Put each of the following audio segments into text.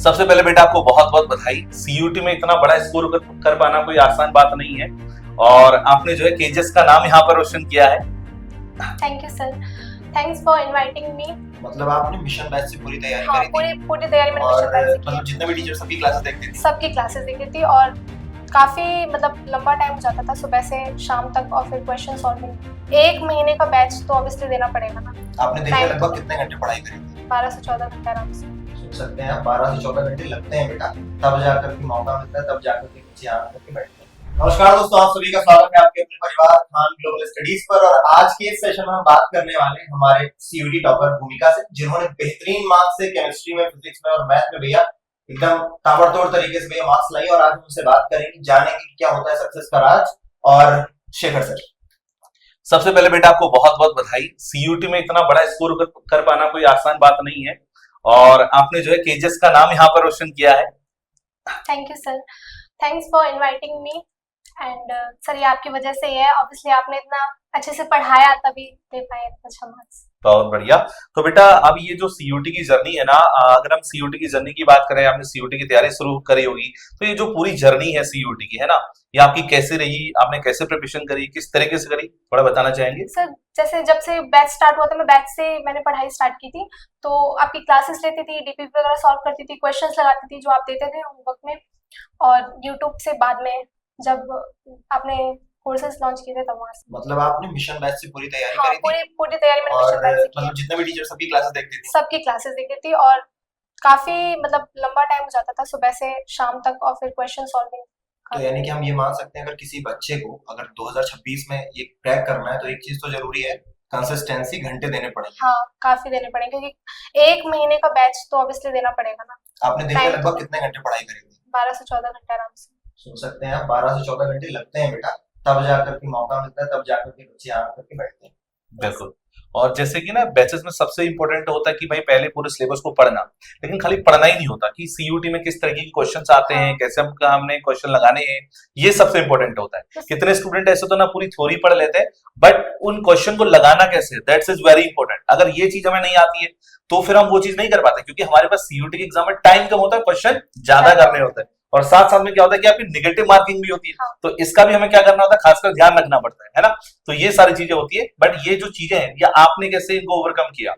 सबसे पहले बेटा आपको बहुत बहुत बधाई। सीयूटी में इतना बड़ा स्कोर कर पाना कोई आसान बात नहीं है और आपने जो है केजेस का नाम यहाँ पर रोशन किया है। Thank you sir, thanks for inviting me. मतलब आपने मिशन बैच से पूरी तैयारी हाँ, करी थी? पूरी तैयारी मैंने मिशन बैच से की। मतलब जितने भी टीचर सबकी क्लासेस देखते थे? सबकी क्लासेस देखी थी और काफी मतलब लंबा टाइम हो जाता था सुबह से शाम तक और फिर क्वेश्चन सॉल्विंग। 1 महीने का बैच तो ऑब्वियसली देना पड़ेगा ना। आपने दिन में लगभग कितने घंटे पढ़ाई करी थी? 12 से 14 घंटे आराम से। सोच सकते हैं आप 12 से 14 घंटे लगते हैं बेटा, तब जाकर के मौका मिलता है, तब जाकर के बच्चे आकर के बैठते हैं। नमस्कार दोस्तों, आप सभी का स्वागत है आपके अपने परिवार खान ग्लोबल स्टडीज पर। और आज के इस सेशन में हम बात करने वाले हैं हमारे सीयूटी टॉपर भूमिका से, जिन्होंने बेहतरीन मार्क्स से केमिस्ट्री में, फिजिक्स में और मैथ में भैया एकदम ताबड़तोड़ तरीके से भैया मार्क्स लाई। और आज हम उनसे बात करेंगे, जानेंगे क्या होता है सक्सेस का राज। और शेखर सर, सबसे पहले बेटा आपको बहुत बहुत बधाई। सीयूटी में इतना बड़ा स्कोर कर पाना कोई आसान बात नहीं है और आपने जो है केजेस का नाम यहाँ पर रोशन किया है। Thank you sir, thanks for inviting me. And sir ये आपकी वजह से ही है, ऑब्वियसली आपने इतना अच्छे से पढ़ाया तभी दे पाए इतना अच्छा मार्क्स। बहुत बढ़िया। तो बेटा अब ये जो सीयूटी की जर्नी है ना, अगर हम सीयूटी की जर्नी की बात करें, आपने सीयूटी की तैयारी शुरू करी होगी, तो ये जो पूरी जर्नी है सीयूटी की है ना, ये आपकी कैसे रही, आपने कैसे प्रिपरेशन करी, किस तरीके से करी, थोड़ा बताना चाहेंगे? सर जैसे जब से बैच स्टार्ट हुआ था, मैं बैच से मैंने पढ़ाई स्टार्ट की थी, तो आपकी क्लासेस लेती थी, डीपीपी वगैरह सॉल्व करती थी, क्वेश्चंस लगाती थी जो आप देते थे होमवर्क में, और यूट्यूब से बाद में जब आपने कोर्सेज लॉन्च किए थे तब वहां से। मतलब आपने मिशन बैच से पूरी तैयारी हाँ, करी थी? पूरी तैयारी मैंने मिशन बैच से की। मतलब जितने भी टीचर सबकी क्लासेस देखती थी? सबकी क्लासेस देखी थी और काफी मतलब लंबा टाइम हो जाता था सुबह से शाम तक और फिर क्वेश्चन सॉल्विंग। तो यानी कि हम ये मान सकते हैं, अगर किसी बच्चे को अगर 2026 में ये क्रैक करना है तो एक चीज तो जरूरी है, कंसिस्टेंसी, घंटे देने पड़ेंगे। हाँ, काफी देने पड़ेंगे क्योंकि 1 महीने का बैच तो ऑब्वियसली देना पड़ेगा ना। आपने दिन में लगभग कितने घंटे पढ़ाई करी थी? 12 से 14 घंटे आराम से। सोच सकते हैं आप 12 से 14 घंटे लगते हैं बेटा, तब जाकर के मौका मिलता है, तब जाकर के बच्चे आकर के बैठते हैं। बिल्कुल। और जैसे कि ना बैचेस में सबसे इंपॉर्टेंट होता है कि भाई पहले पूरे सिलेबस को पढ़ना, लेकिन खाली पढ़ना ही नहीं होता कि सीयूटी में किस तरीके के क्वेश्चंस आते हैं, कैसे हमने क्वेश्चन लगाने हैं, ये सबसे इंपॉर्टेंट होता है। कितने स्टूडेंट ऐसे तो ना पूरी थ्योरी पढ़ लेते हैं, बट उन क्वेश्चन को लगाना कैसे, दैट्स इज वेरी इंपॉर्टेंट। अगर ये चीज हमें नहीं आती है तो फिर हम वो चीज नहीं कर पाते, क्योंकि हमारे पास सीयूटी के एग्जाम में टाइम कम होता है, क्वेश्चन ज्यादा करने होते हैं, और साथ साथ में क्या होता है कि आपकी नेगेटिव मार्किंग भी होती है। तो इसका भी हमें क्या करना होता है, खासकर ध्यान रखना पड़ता है ना। तो ये सारी चीजें होती है, बट ये जो चीजें हैं ये आपने कैसे इनको ओवरकम किया?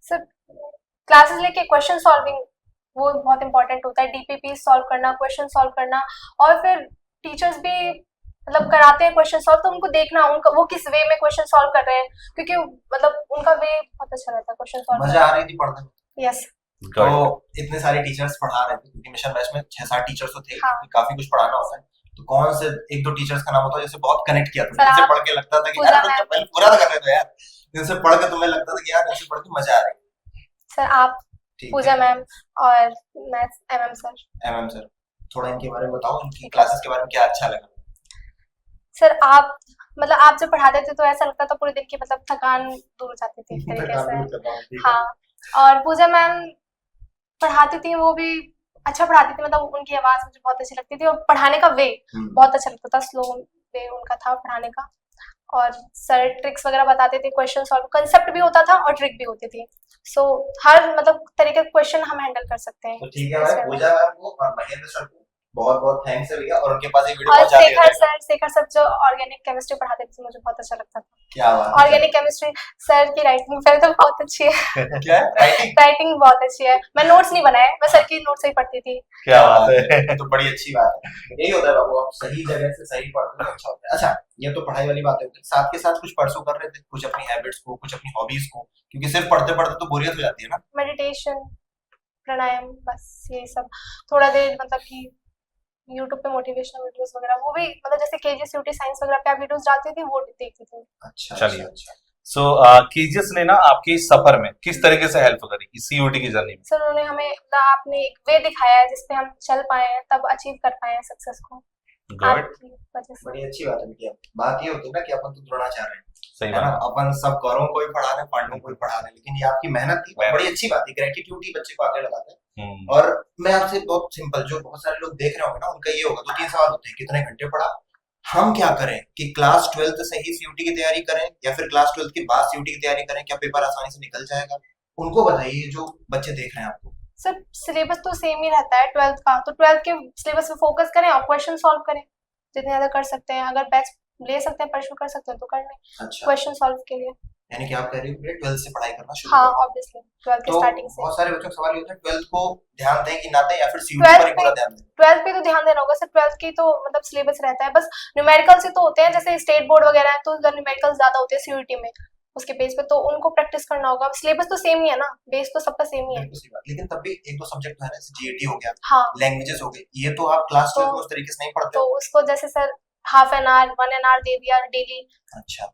सर क्लासेस लेके क्वेश्चन सॉल्विंग वो बहुत इंपॉर्टेंट होता है, डीपीपी सॉल्व करना, क्वेश्चन सॉल्व करना, और फिर टीचर्स भी मतलब कराते हैं क्वेश्चन सॉल्व, तो उनको देखना उनका वो किस वे में क्वेश्चन सॉल्व कर रहे हैं, क्योंकि मतलब उनका वे बहुत अच्छा रहता है क्वेश्चन सॉल्व। मजा आ रही थी पढ़ने में? यस। तो इतने सारे टीचर्स पढ़ा रहे थे, क्योंकि मिशन बैच में 6-7 टीचर्स तो थे। हाँ। काफी कुछ पढ़ाना होता है, तो कौन से 1-2 टीचर्स का नाम होता है जैसे बहुत कनेक्ट किया था, सर, जिनसे पढ़ के लगता था कि यार पहले पूरा तो करने दो यार, जिनसे पढ़ के तुम्हें लगता था कि यार इनसे पढ़ के मजा आ रही है? सर आप, पूजा मैम और maths MM sir. MM sir, थोड़ा इनके बारे में बताओ, इनकी क्लासेस के बारे में क्या अच्छा लगा? सर आप मतलब आप जब पढ़ाते थे तो ऐसा लगता था पूरे दिन की मतलब थकान दूर हो जाती थी एक तरीके से। हाँ, और पूजा मैम पढ़ाती थी, वो भी अच्छा पढ़ाती थी, मतलब उनकी आवाज मुझे बहुत अच्छी लगती थी और पढ़ाने का वे बहुत अच्छा लगता था, स्लो वे उनका था पढ़ाने का। और सर ट्रिक्स वगैरह बताते थे, क्वेश्चन सॉल्व, कंसेप्ट भी होता था और ट्रिक भी होती थी, सो हर मतलब तरीके का क्वेश्चन हम हैंडल कर सकते हैं। तो ठीक है भाई, पूजा मैम को और महेंद्र सर को बहुत बहुत थैंक्स है भैया, और उनके पास एक वीडियो पहुंचा दिया। शेखर सर जो ऑर्गेनिक केमिस्ट्री पढ़ाते थे मुझे बहुत अच्छा लगता था। क्या बात है, ऑर्गेनिक केमिस्ट्री सर की राइटिंग पहले तो बहुत अच्छी है। क्या राइटिंग बहुत अच्छी है, मैं नोट्स नहीं बनाए, मैं सर की नोट से ही पढ़ती थी। क्या बात है, तो बड़ी अच्छी बात है, यही होता है बाबू, आप सही जगह से सही पढ़ते हो अच्छा होता है। अच्छा, ये तो पढ़ाई वाली बात है, साथ के साथ कुछ परसों कर रहे थे, कुछ अपनी हैबिट्स को, कुछ अपनी हॉबीज को, क्योंकि सिर्फ पढ़ते पढ़ते तो बोरियत हो जाती है ना। मेडिटेशन, प्राणायाम, बस यही सब, थोड़ा देर मतलब कि यूट्यूब पे मोटिवेशनल वीडियोस वगैरह, वो भी मतलब जैसे केजी सीयूटी साइंस वगैरह पे आप वीडियोस डालती थी वो देखती थी। अच्छा, चलिए। सो केजीएस ने ना आपके सफर में किस तरीके से हेल्प करी सीयूटी की जर्नी में? सर उन्होंने हमें आपने एक वे दिखाया है जिसपे हम चल पाए हैं, तब अचीव कर पाए हैं सक्सेस को। बड़ी अच्छी बात है भैया। बात ये होती है ना कि अपन तो द्रोणाचार्य हैं, सही है ना, अपन सब कौरों को भी पढ़ा रहे हैं, पांडवों को भी पढ़ा रहे हैं, लेकिन ये आपकी मेहनत थी, बड़ी अच्छी बात है, ग्रेटिट्यूड ही बच्चे को आगे लगाते हैं। और मैं आपसे बहुत सिंपल, जो बहुत सारे लोग देख रहे होंगे ना, उनका ये होगा, 2-3 सवाल होते हैं, कितने घंटे पढ़ा, हम क्या करें कि क्लास 12th से ही सीयूटी की तैयारी करें या फिर क्लास 12th के बाद सीयूटी की तैयारी करें, क्या पेपर आसानी से निकल जाएगा? उनको बताइए जो बच्चे देख रहे हैं आपको। सर सिलेबस तो सेम ही रहता है 12th का, तो 12th के सिलेबस पे फोकस करें और क्वेश्चन सॉल्व करें जितने ज्यादा कर सकते हैं। अगर बैच ले सकते हैं, परस्यू कर सकते हैं तो कर लें अच्छा, क्वेश्चन सॉल्व के लिए। यानी कि आप कह रही हो कि 12th से पढ़ाई करना शुरू हाँ करें। ऑब्वियसली 12th के तो स्टार्टिंग से। बहुत सारे बच्चों का सवाल ये होता है 12th को ध्यान दें कि ना दें, या फिर सीयूटी पर ही 12th पूरा पे ध्यान दें। 12th पे तो ध्यान देना होगा सर। 12th की तो मतलब सिलेबस रहता है, बस न्यूमेरिकल से तो होते हैं, जैसे स्टेट बोर्ड वगैरह है तो न्यूमेरिकल ज्यादा होते हैं सीयूटी में, उसके बेस पे तो उनको प्रैक्टिस करना होगा। सिलेबस तो सेम ही है ना, बेस तो सबका सेम ही है। बिल्कुल सही बात, लेकिन तब भी एक दो सब्जेक्ट है ना, जैसे जीएटी हो गया, हाँ लैंग्वेजेस हो गई, ये तो आप क्लास 12 में तो उस तरीके से नहीं पढ़ते तो हो। उसको जैसे sir half an hour 1 hour दे दिया डेली, अच्छा,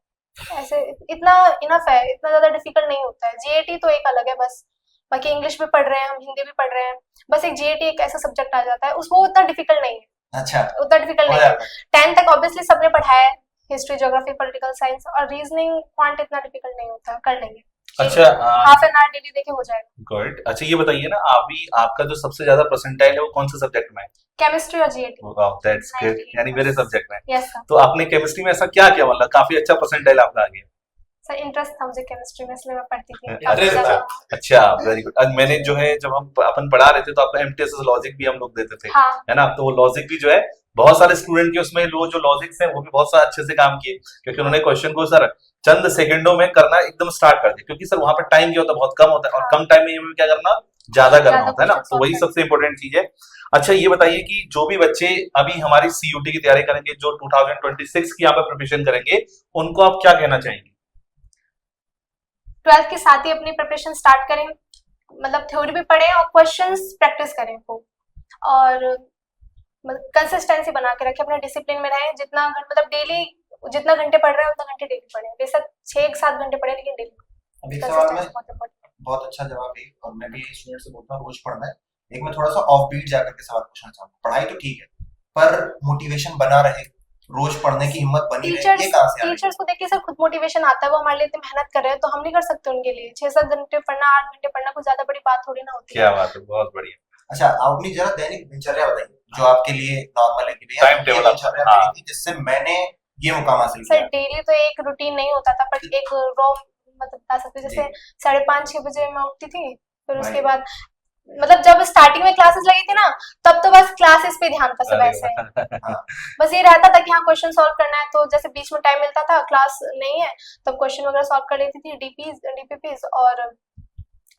ऐसे इतना इनफ है, इतना ज्यादा डिफिकल्ट नहीं होता है। जीएटी तो एक अलग है बस, बाकी इंग्लिश भी पढ़ रहे हैं हम, हिंदी भी पढ़ रहे हैं, बस एक जीएटी एक ऐसा सब्जेक्ट आ जाता है, उसको उतना डिफिकल्ट नहीं है, अच्छा, उतना डिफिकल्ट हो नहीं है। जाता है। 10th तक ऑब्वियसली सबने पढ़ा है, हिस्ट्री, ज्योग्राफी, पॉलिटिकल साइंस और रीजनिंग क्वांट इतना डिफिकल्ट नहीं होता, कर लेंगे। अच्छा हाफ एन आवर डेली देके हो जाएगा। गुड। अच्छा ये बताइए ना, अभी आपका जो सबसे ज्यादा परसेंटाइल है वो कौन से सब्जेक्ट में है? केमिस्ट्री और जीएटी। वाह दैट्स ग्रेट, 98 यानी मेरे सब्जेक्ट में। Yes sir. तो आपने केमिस्ट्री में ऐसा क्या किया, मतलब काफी अच्छा परसेंटाइल आपका आ गया? सर इंटरेस्ट था मुझे केमिस्ट्री में, इसलिए मैं पढ़ती थी अरे काफी ज्यादा। अच्छा, वेरी गुड। आज मैंने जो है, जब हम अपन पढ़ा रहे थे तो आपको एमटीएस लॉजिक भी हम लोग देते थे, हाँ है ना? तो वो लॉजिक भी जो है बहुत सारे स्टूडेंट के उसमें वो जो लॉजिक्स हैं वो भी बहुत सारे अच्छे से काम किए, क्योंकि उन्होंने क्वेश्चन को सर चंद सेकंडों में करना एकदम स्टार्ट कर दिया, क्योंकि सर वहां पर टाइम क्या होता है, बहुत कम होता है, और कम टाइम में ये क्या करना, ज्यादा करना होता है ना, तो वही सबसे इंपॉर्टेंट चीज है। अच्छा ये बताइए कि जो भी बच्चे अभी हमारी सीयूटी की तैयारी करेंगे, जो 2026 की यहाँ पे प्रिपरेशन करेंगे, उनको आप क्या कहना चाहेंगे? 12th के साथ ही अपनी प्रिपरेशन स्टार्ट करें, मतलब थ्योरी भी पढ़ें और क्वेश्चंस प्रैक्टिस करें खूब, और मतलब कंसिस्टेंसी बना के रखें, अपने डिसिप्लिन में रहें। जितना मतलब डेली जितना घंटे पढ़ रहे हैं उतना घंटे डेली पढ़ें, बेशक 6-7 घंटे पढ़ें लेकिन डेली। अब एक सवाल में कंसिस्टेंसी बहुत अच्छा जवाब है, और मैं भी स्टूडेंट से बोलता हूँ रोज पढ़ना है। एक मैं थोड़ा सा ऑफ बीट जाकर के सवाल पूछना चाहूंगा, पढ़ाई तो ठीक है पर मोटिवेशन बना रहे, रोज पढ़ने की हिम्मत बनी रहे, ये कहाँ से आ रही है? टीचर्स को देखिए सर खुद मोटिवेशन आता है, वो हमारे लिए इतनी मेहनत कर रहे हैं तो हम नहीं कर सकते उनके लिए? 6-7 घंटे पढ़ना, 8 घंटे पढ़ना कोई ज्यादा बड़ी बात थोड़ी ना होती है। क्या बात है, बहुत बढ़िया। अच्छा, आप अपनी जरा दैनिक दिनचर्या बताइए जो आपके लिए नॉर्मल है कि भैया टाइम ये टेबल दिनचर्या हाँ। मेरी थी जिससे मैंने ये मुकाम हासिल सर किया। डेली तो एक रूटीन नहीं होता था, पर एक रॉ मतलब बता सकते हो, जैसे 5:30-6 बजे मैं उठती थी, फिर उसके Right. बाद मतलब जब स्टार्टिंग में क्लासेस लगी थी ना, तब तो बस क्लासेस पे ध्यान था सब ऐसे। बस ये रहता था कि हाँ क्वेश्चन सॉल्व करना है, तो जैसे बीच में टाइम मिलता था, क्लास नहीं है तब क्वेश्चन वगैरह सॉल्व कर लेती थी, डीपीपीज, और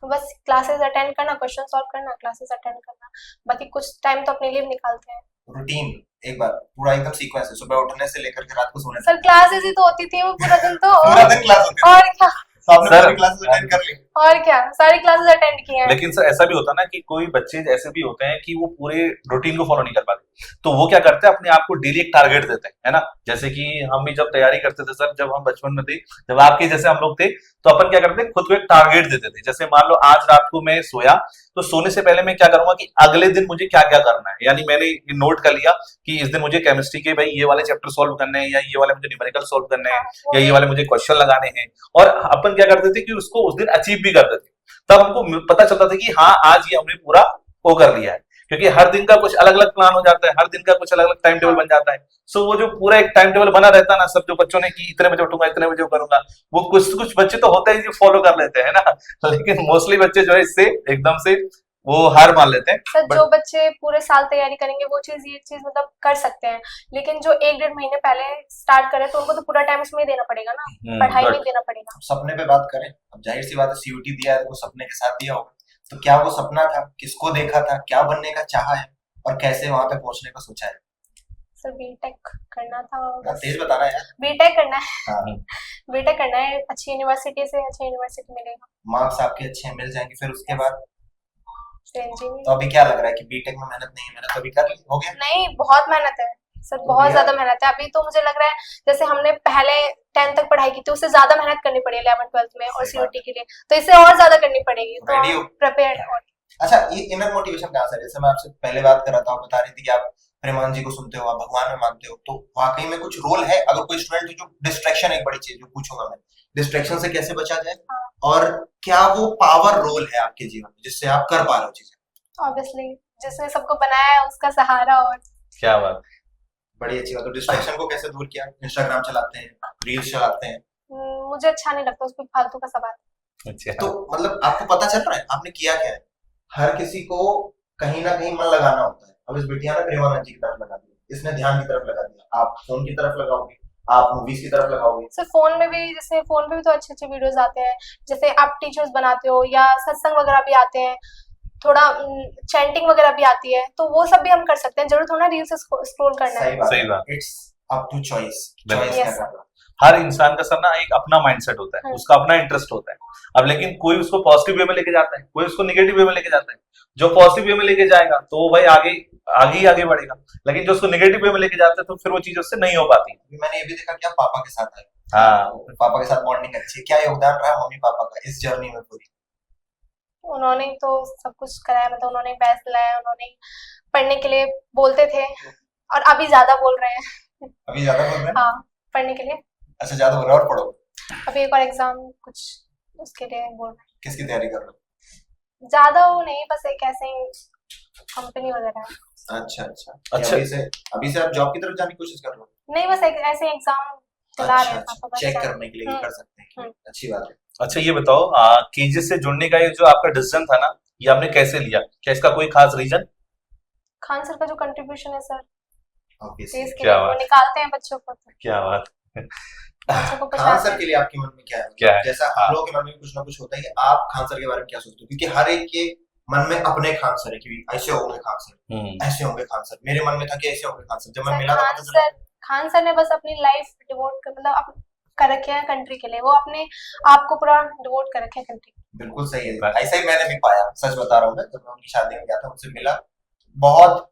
बस क्लासेस अटेंड करना, क्वेश्चन सॉल्व करना, क्लासेस अटेंड करना, बाकी कुछ टाइम तो अपने लिए भी निकालते हैं। रूटीन एक बार पूरा एकदम सीक्वेंस है, सुबह उठने से लेकर के रात को सोने सर क्लासेस ही तो होती थी वो पूरा दिन तो, पूरा दिन क्लास होती थी। और क्या, तो आपने सर, पूरी क्लासेस अटेंड कर ली? और क्या, सारी क्लासेस अटेंड की हैं। लेकिन सर ऐसा भी होता है ना कि कोई बच्चे ऐसे भी होते हैं कि वो पूरे रूटीन को फॉलो नहीं कर पाते, तो वो क्या करते हैं, अपने आप को डेली एक टारगेट देते हैं, है ना? जैसे कि हम भी जब तैयारी करते थे सर, जब हम बचपन में थे, जब आपके जैसे हम लोग थे, तो अपन क्या करते हैं, खुद को एक टारगेट देते थे। जैसे मान लो आज रात को मैं सोया, तो सोने से पहले मैं क्या करूंगा कि अगले दिन मुझे क्या क्या करना है, यानी मैंने ये नोट कर लिया कि इस दिन मुझे केमिस्ट्री के भाई ये वाले चैप्टर सॉल्व करने हैं, या ये वाले मुझे न्यूमेरिकल सॉल्व करने हैं, या ये वाले मुझे क्वेश्चन लगाने हैं, और अपन क्या करते थे कि उसको उस दिन अचीव भी करते थे। तब हमको पता चलता था कि हाँ आज ये हमने पूरा वो कर लिया है, क्योंकि हर दिन का कुछ अलग अलग प्लान हो जाता है, हर दिन का कुछ अलग अलग टाइम टेबल बन जाता है। सो वो जो पूरा एक टाइम टेबल बना रहता है ना, सब जो बच्चों ने कि इतने बजे उठूंगा, इतने बजे करूंगा, वो कुछ बच्चे तो होते हैं जो फॉलो कर लेते हैं ना, लेकिन मोस्टली बच्चे जो है इससे एकदम से वो हार मान लेते हैं। सर जो बच्चे पूरे साल तैयारी करेंगे वो ये चीज मतलब कर सकते हैं, लेकिन जो 1-1.5 महीने पहले स्टार्ट करे तो उनको तो पूरा टाइम इसमें ही देना पड़ेगा ना, पढ़ाई में ही देना पड़ेगा। सपने पे बात करें, अब जाहिर सी बात है सीयूटी दिया है तो सपने के साथ दिया होगा, तो क्या वो सपना था, किसको देखा था, क्या बनने का चाहा है, और कैसे वहां तक पहुंचने का सोचा है? सर बीटेक करना था, तेज बताना यार। बीटेक करना है, हाँ, बीटेक करना है, अच्छी यूनिवर्सिटी से अच्छी यूनिवर्सिटी मिलेगा, मार्क्स आपके अच्छे मिल जाएंगे, फिर उसके बाद फिर इंजीनियरिंग। तो अभी क्या लग रहा है कि बीटेक में मेहनत नहीं है, मेहनत अभी कर ली, हो गया? नहीं, बहुत मेहनत है सर, बहुत ज्यादा मेहनत है। अभी तो मुझे लग रहा है जैसे हमने पहले 10th तक पढ़ाई की थी, उससे ज्यादा मेहनत करनी पड़ी 11th-12th में, और सीयूटी के लिए तो इससे और ज्यादा करनी पड़ेगी, तो Ready हो? प्रिपेयर्ड। और अच्छा, ये इनर मोटिवेशन कहाँ से है? जैसे मैं आपसे पहले बात कर रहा था, आप बता रही थी कि आप प्रेमान जी को सुनते हो, आप भगवान में मानते हो, तो वाकई में कुछ रोल है? अगर कोई स्टूडेंट जो डिस्ट्रैक्शन, एक बड़ी चीज जो पूछूंगा मैं, डिस्ट्रैक्शन से कैसे बचा जाए, और क्या वो पावर रोल है आपके जीवन में जिससे आप कर पा रहे हो चीजें? ऑब्वियसली जिसने सबको बनाया है उसका सहारा, और क्या बात, बड़ी अच्छी बात। तो डिस्ट्रैक्शन को कैसे दूर किया? इंस्टाग्राम चलाते हैं, रील्स चलाते हैं, मुझे अच्छा नहीं लगता, उसको फालतू का सवाल। अच्छा तो मतलब आपको पता चल रहा है आपने किया क्या है? हर किसी को कहीं ना कहीं मन लगाना होता है। अब इस बिटिया ने प्रेमानंद जी की तरफ लगा दिया, इसने ध्यान की तरफ लगा दिया, आप फोन की तरफ लगाओगे, आप मूवीज की तरफ लगाओगे। सर फोन में भी, जैसे फोन पे भी तो अच्छे अच्छे वीडियोस आते हैं, जैसे आप टीचर्स बनाते हो या सत्संग वगैरह भी आते हैं, थोड़ा चैंटिंग वगैरह भी आती है, तो वो सब भी हम कर सकते हैं, जरूर थोड़ा रील्स स्क्रॉल करना है। सही बात। इट्स अप टू चॉइस, बिल्कुल। चॉइस Yes, क्या sir. करना। हर इंसान का सर ना एक अपना माइंडसेट होता है, उसका अपना इंटरेस्ट होता है। अब लेकिन कोई उसको पॉजिटिव वे में लेके जाता है, कोई उसको नेगेटिव वे में लेके जाता है। जो पॉजिटिव वे में लेके जाएगा तो भाई आगे आगे ही आगे बढ़ेगा, लेकिन जो उसको नेगेटिव वे में लेके जाता है तो फिर वो चीज उससे नहीं हो पाती। मैंने ये भी देखा कि आप पापा के साथ आए, हाँ, पापा के साथ बॉन्डिंग अच्छी है, क्या योगदान रहा मम्मी पापा का इस जर्नी में पूरी? उन्होंने तो सब कुछ कराया, मतलब उन्होंने बैच दिलाया, उन्होंने पढ़ने के लिए बोलते थे और अभी ज्यादा बोल रहे हैं। अभी ज्यादा बोल रहे हैं? हाँ, पढ़ने के लिए। अच्छा, ज्यादा बोल रहे हैं और पढ़ो। अभी एक और एग्जाम कुछ उसके लिए बोल रहे किसकी तैयारी कर रहे हो? हैं। ज्यादा वो नहीं, बस एक ऐसे ही कंपनी वगैरह। अच्छा अच्छा अच्छा। अभी से आप जॉब की तरफ जाने की कोशिश कर रहे हो? नहीं, बस एक ऐसे एग्जाम दिला रहे हैं पापा, बस चेक ऐसा। करने के लिए कर सकते हैं, अच्छी बात है। अच्छा ये बताओ, केजी से जुड़ने का ये जो आपका डिसीजन था ना, ये आपने कैसे लिया? क्या इसका कोई खास रीजन? खान सर का जो कंट्रीब्यूशन है सर, Obviously। देश के क्या लिए वो बात। निकालते हैं बच्चों को, तो क्या बात। बच्चों को खान पढ़ाते सर हैं। के लिए आपके मन में क्या है? क्या है? जैसा हम लोगों के मन में कुछ ना कुछ होता ही है, आप खान सर के बारे में क्या सोचते हो? क्योंकि हर एक के मन में अपने खान सर है कि ऐसे होंगे खान सर, ऐसे होंगे खान सर। मेरे मन में था कि ऐसे होंगे खान सर। जब मैं सर, मिला था खान सर ने बस अपनी लाइफ डिवोट कर, मतलब कर रखे हैं कंट्री के लिए, वो अपने आप को पूरा डिवोट कर रखे हैं कंट्री। बिल्कुल सही है, ऐसा ही मैंने भी पाया, सच बता रहा हूँ। मैं जब मैं उनकी शादी में गया था, उनसे मिला, बहुत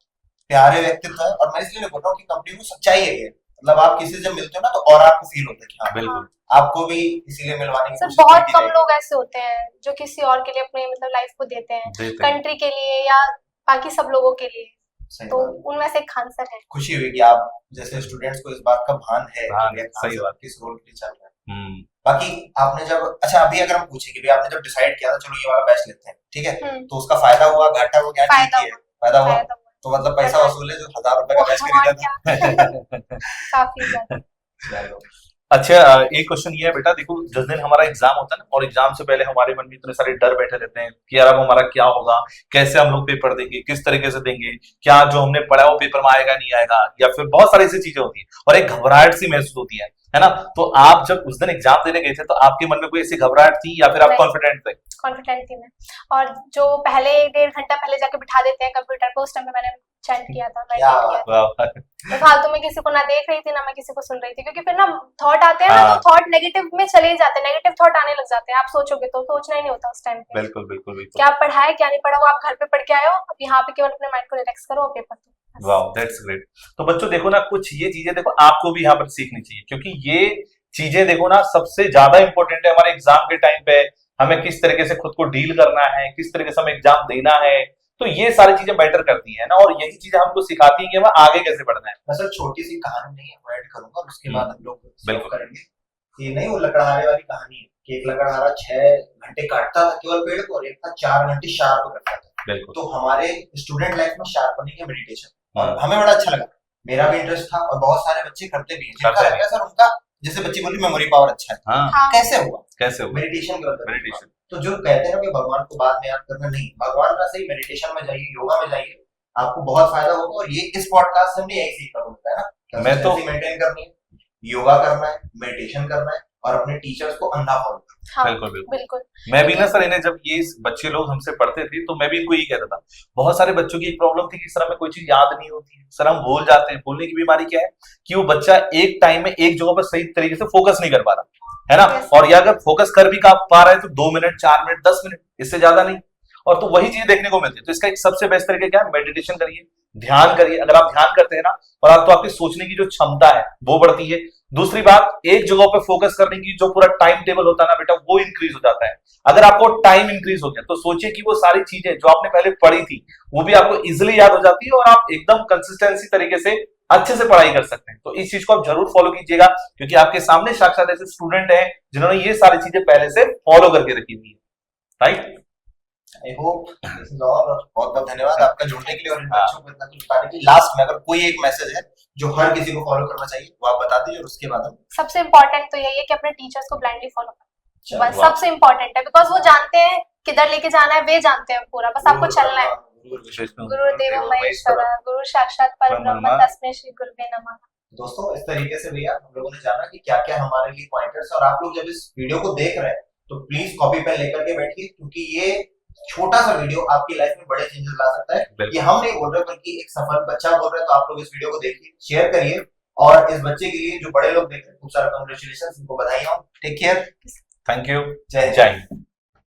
प्यारे व्यक्तित्व है। और मैं इसलिए बोल रहा हूँ कि कंपनी में सच्चाई है ये, मतलब आप किसी से जब मिलते हो ना तो और आपको फील होता है कि हाँ बिल्कुल। आपको भी इसीलिए मिलवाने की सर कोशिश बहुत की कम जाएगी। लोग ऐसे होते हैं जो किसी और के लिए अपने मतलब लाइफ को देते हैं, देते हैं। कंट्री के लिए या बाकी सब लोगों के लिए, सही तो बात है। उनमें से एक खान सर है। खुशी हुई कि आप जैसे स्टूडेंट्स को इस बात का भान है कि भान, भैया खान सही सर बात। किस रोल के लिए चल रहा है। हम्म। बाकी आपने जब, अच्छा अभी अगर हम पूछे कि भैया आपने जब डिसाइड किया था चलो ये वाला बैच लेते हैं, ठीक है, तो उसका फायदा हुआ, घाटा हुआ, क्या ठीक फायदा है? फायदा हुआ, फायदा हुआ। तो मतलब पैसा वसूल है जो 1000 रुपए का बैच और खरीदा था। क्या, काफी ज्यादा। चलो, अच्छा, एक क्वेश्चन ये है बेटा, देखो जिस दिन हमारा एग्जाम होता है ना, और एग्जाम से पहले हमारे मन में इतने सारे डर बैठे रहते हैं कि यार अब हमारा क्या होगा, कैसे हम लोग पेपर देंगे, किस तरीके से देंगे, क्या जो हमने पढ़ा वो पेपर में आएगा नहीं आएगा, या फिर बहुत सारी ऐसी चीजें होती है और एक घबराहट सी महसूस होती है ना? तो आप जब उस दिन एग्जाम देने गए थे तो आपके मन में कोई ऐसी घबराहट थी या फिर आप नहीं। कॉन्फिडेंट थे? कॉन्फिडेंट थी मैं, और जो पहले 1.5 घंटा पहले जाके बिठा देते हैं कंप्यूटर पे, उस टाइम पे मैंने चैट किया था, क्या मेडिटेट किया था। वाह। मैं फालतू में किसी को ना देख रही थी ना मैं किसी को सुन रही थी, क्योंकि फिर ना थॉट आते हैं ना, हाँ। तो थॉट नेगेटिव में चले ही जाते हैं, नेगेटिव थॉट आने लग जाते हैं। आप सोचोगे तो सोचना ही नहीं होता उस टाइम पे। बिल्कुल बिल्कुल बिल्कुल। क्या पढ़ा है क्या नहीं पढ़ा, वो आप घर पे पढ़ के आए हो, अब यहाँ पे केवल अपने माइंड को रिलैक्स करो और पेपर दो। वाह, दैट्स ग्रेट। तो बच्चों देखो ना, कुछ ये चीजें देखो आपको भी यहाँ पर सीखनी चाहिए, क्योंकि ये चीजें देखो ना सबसे ज्यादा इंपॉर्टेंट है हमारे एग्जाम के टाइम पे। हमें किस तरीके से खुद को डील करना है, किस तरीके से हमें एग्जाम देना है, तो ये सारी चीजें मैटर करती है ना, और यही चीजें हमको सिखाती है कि हमें आगे कैसे बढ़ना है। मैं सर छोटी सी कहानी नहीं ऐड करूंगा, उसके बाद हम लोग बिल्कुल करेंगे। ये नहीं वो लकड़हारे वाली कहानी है कि एक लकड़हारा 6 घंटे काटता था केवल पेड़ को, और एक था 4 घंटे शार्प करता था। बिल्कुल। तो हमारे स्टूडेंट लाइफ में शार्पनिंग है मेडिटेशन, और हमें बड़ा अच्छा लगा, मेरा भी इंटरेस्ट था और बहुत सारे बच्चे करते भी हैं जिनका रहता है सर उनका, जैसे बच्चे बोली मेमोरी पावर अच्छा है। हाँ, कैसे हुआ? कैसे हुआ? मेडिटेशन की वजह से। मेडिटेशन। तो जो कहते हैं ना कि भगवान को बाद में याद करना, नहीं, भगवान का सही मेडिटेशन में जाइए, योगा में जाइए, आपको बहुत फायदा होगा। और ये इस पॉडकास्ट से हमने यही सीखना होता है ना, मैं तो मेंटेन करनी है, योगा करना है, मेडिटेशन करना है, और अपने टीचर्स को अंधा फॉलो करना। हाँ, बिल्कुल बिल्कुल। बिल्कुल। मैं भी ना सर, इन्हें जब ये बच्चे लोग हमसे पढ़ते थे तो मैं भी इनको यही कहता था। बहुत सारे बच्चों की एक प्रॉब्लम थी कि सर हमें कोई चीज याद नहीं होती है, सर हम भूल जाते हैं। भूलने की बीमारी क्या है कि वो बच्चा एक टाइम में एक जगह पर सही तरीके से फोकस नहीं कर पा रहा है ना, और या अगर फोकस कर भी पा रहा है तो 2 मिनट 4 मिनट 10 मिनट, इससे ज्यादा नहीं। और तो वही चीज देखने को मिलती है। तो इसका एक सबसे बेस्ट तरीका क्या है? मेडिटेशन करिए, ध्यान करिए। अगर आप ध्यान करते हैं ना, और आप तो आपकी सोचने की जो क्षमता है वो बढ़ती है। दूसरी बात, एक जगह पे फोकस करने की जो पूरा टाइम टेबल होता है ना बेटा, वो इंक्रीज हो जाता है। अगर आपको टाइम इंक्रीज हो गया तो सोचिए कि वो सारी चीजें जो आपने पहले पढ़ी थी वो भी आपको इजिली याद हो जाती है, और आप एकदम कंसिस्टेंसी तरीके से अच्छे से पढ़ाई कर सकते हैं। तो इस चीज को आप जरूर फॉलो कीजिएगा, क्योंकि आपके सामने साक्षात ऐसे स्टूडेंट हैं जिन्होंने ये सारी चीजें पहले से फॉलो करके रखी हुई है। Right, I hope this is all. बहुत बहुत धन्यवाद आपका जुड़ने के लिए और इन बच्चों को इतना कुछ बताने के लिए। लास्ट में अगर कोई एक मैसेज है जो हर किसी को फॉलो करना चाहिए वो आप बता दीजिए, और उसके बाद हम सबसे इम्पोर्टेंट तो यही है कि अपने टीचर्स को ब्लाइंडली फॉलो करें। चलो, बस वाह। सबसे इम्पोर्टेंट है, बिकॉज वो जानते हैं किधर लेके जाना है, वे जानते हैं पूरा, बस आपको चलना है। गुरुदेव महेश्वर, गुरु साक्षात परब्रह्म तस्मै श्री गुरुवे नमः। दोस्तों इस तरीके से भैया हम लोगों ने जाना कि क्या क्या हमारे लिए पॉइंटर्स, और आप लोग जब इस वीडियो को देख रहे हैं तो प्लीज कॉपी पेन लेकर के बैठिए, क्योंकि ये छोटा सा वीडियो आपकी लाइफ में बड़े चेंजेस ला सकता है। ये हम नहीं बोल रहे बल्कि एक सफल बच्चा बोल रहा है। तो आप लोग इस वीडियो को देखिए, शेयर करिए, और इस बच्चे के लिए जो बड़े लोग देख रहे हैं खूब सारा कांग्रेचुलेशन, उनको बधाई हो। टेक केयर, थैंक यू, जय हिंद। जय हिंद।